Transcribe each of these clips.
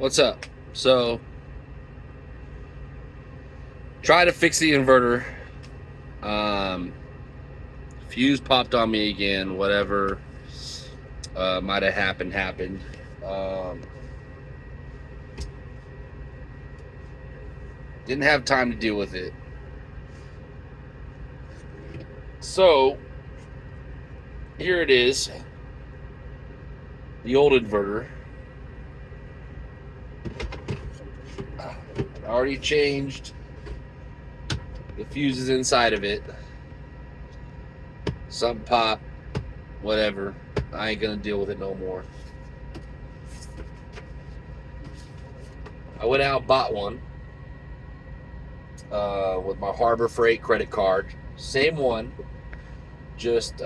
What's up? So, try to fix the inverter. Um, Fuse popped on me again. Whatever might have happened. Um, didn't have time to deal with it. So, here it is. The old inverter. I already changed the fuses inside of it. Something popped. Whatever. I ain't gonna deal with it no more. I went out and bought one with my Harbor Freight credit card. Same one, just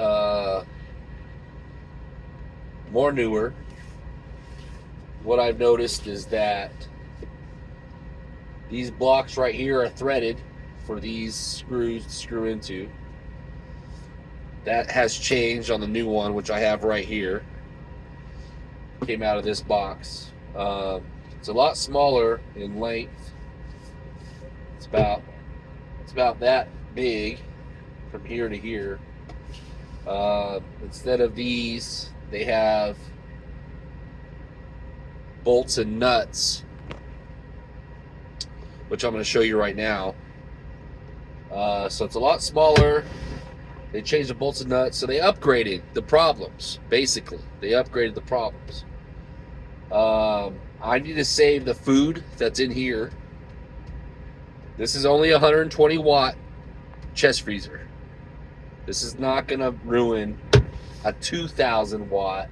more newer. What I've noticed is that these blocks right here are threaded for these screws to screw into. That has changed on the new one, which I have right here. Came out of this box. It's a lot smaller in length. It's about that big from here to here. Instead of these, they have bolts and nuts, which I'm going to show you right now. So it's a lot smaller. They changed the bolts and nuts, so they upgraded the problems. Basically, they upgraded the problems. I need to save the food that's in here. This is only a 120 watt chest freezer. This is not going to ruin a 2,000 watt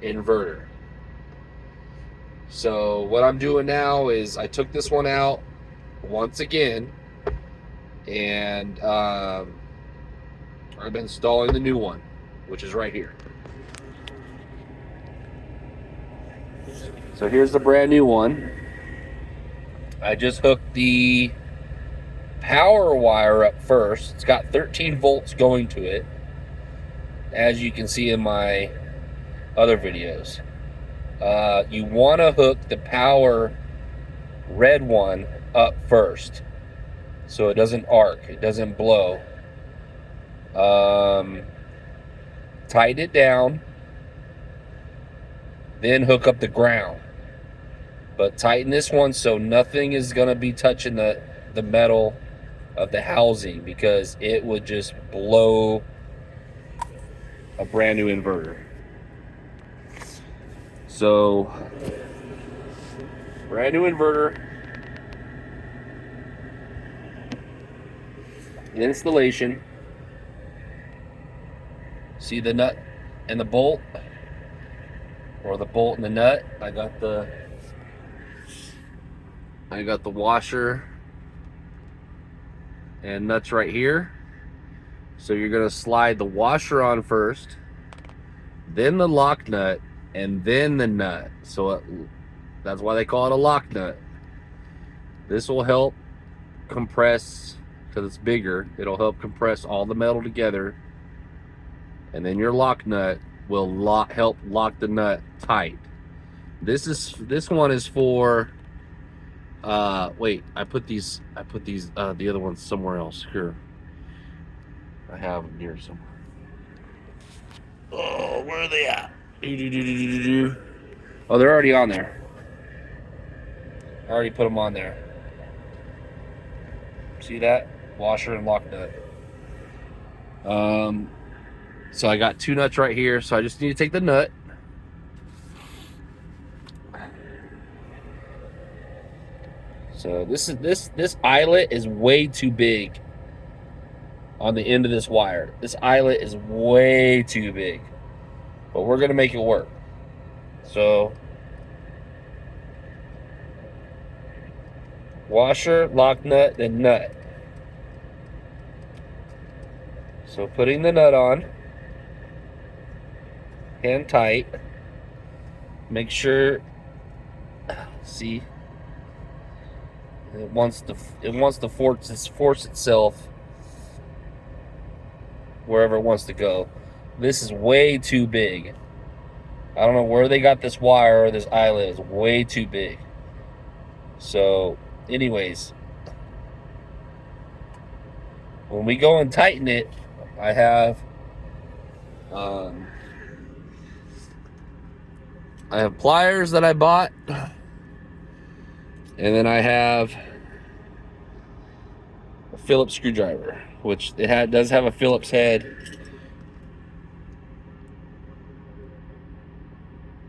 inverter. So what I'm doing now is I took this one out once again, and I'm installing the new one, which is right here. So here's the brand new one. I just hooked the power wire up first. It's got 13 volts going to it, as you can see in my other videos. You want to hook the power red one up first, so it doesn't arc, it doesn't blow. Tighten it down, then hook up the ground. But tighten this one so nothing is going to be touching the metal of the housing, because it would just blow a brand new inverter. So, brand new inverter. Installation. See the nut and the bolt, or the bolt and the nut. I got the washer and nuts right here. So you're going to slide the washer on first, then the lock nut, and then the nut. So that's why they call it a lock nut. This will help compress, because it's bigger, it'll help compress all the metal together, and then your lock nut will help lock the nut tight. This one is for wait, I put these the other ones somewhere else. Here, I have them here somewhere. Oh, where are they at? Oh, they're already on there. I already put them on there. See that? Washer and lock nut. So I got two nuts right here, so I just need to take the nut. So this eyelet is way too big on the end of this wire. This eyelet is way too big, but we're gonna make it work. So washer, lock nut, then nut. So putting the nut on, hand tight. Make sure, see, it wants to force itself wherever it wants to go. This is way too big. I don't know where they got this wire or this eyelet. It's way too big. So, anyways, when we go and tighten it, I have pliers that I bought, and then I have a Phillips screwdriver, which does have a Phillips head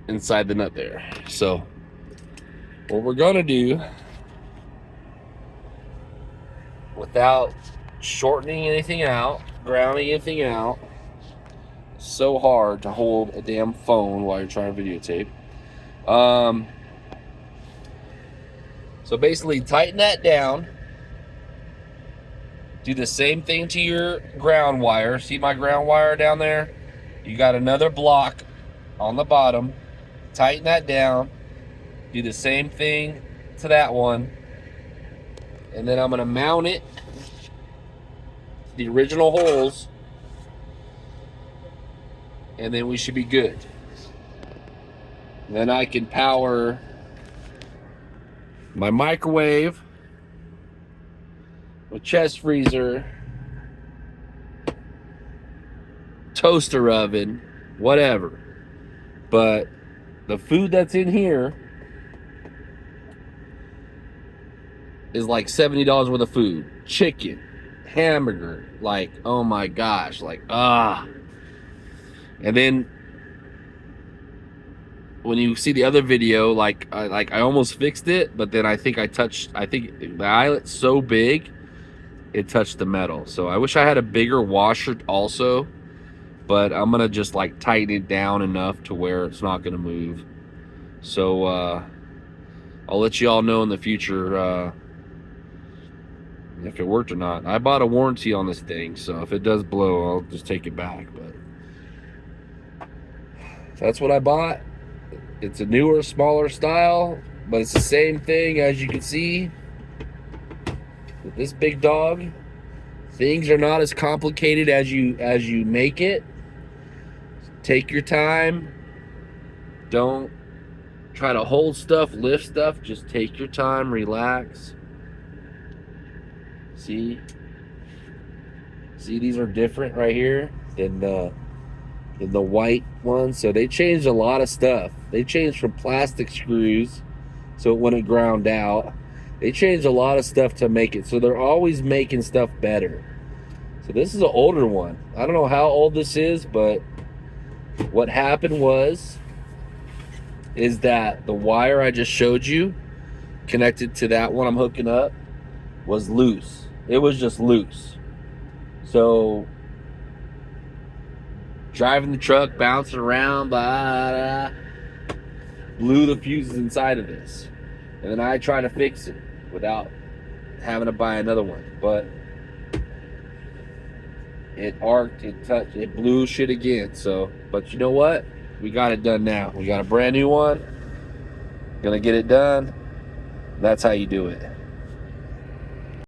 inside the nut there. So what we're gonna do, without shortening anything out, grounding anything out, so hard to hold a damn phone while you're trying to videotape. So basically tighten that down. Do the same thing to your ground wire. See my ground wire down there? You got another block on the bottom. Tighten that down. Do the same thing to that one. And then I'm gonna mount it, the original holes, and then we should be good. Then I can power my microwave, my chest freezer, toaster oven, whatever. But the food that's in here is like $70 worth of food. Chicken, hamburger, like, oh my gosh, like, And then when you see the other video, like I almost fixed it, but then I think the eyelet's so big, it touched the metal. So I wish I had a bigger washer also, but I'm gonna just like tighten it down enough to where it's not gonna move. So I'll let you all know in the future if it worked or not. I bought a warranty on this thing, so if it does blow, I'll just take it back. But that's what I bought. It's a newer, smaller style, but it's the same thing, as you can see with this big dog. Things are not as complicated as you make it. Take your time. Don't try to hold stuff, lift stuff. Just take your time, relax. See, these are different right here than the white ones. So they changed a lot of stuff. They changed from plastic screws so it wouldn't ground out. They changed a lot of stuff to make it, so they're always making stuff better. So this is an older one. I don't know how old this is, but what happened is that the wire I just showed you connected to that one I'm hooking up was loose. It was just loose. So driving the truck, bouncing around, blew the fuses inside of this. And then I tried to fix it without having to buy another one. But it arced, it touched, it blew shit again. So, but you know what? We got it done now. We got a brand new one. Gonna get it done. That's how you do it.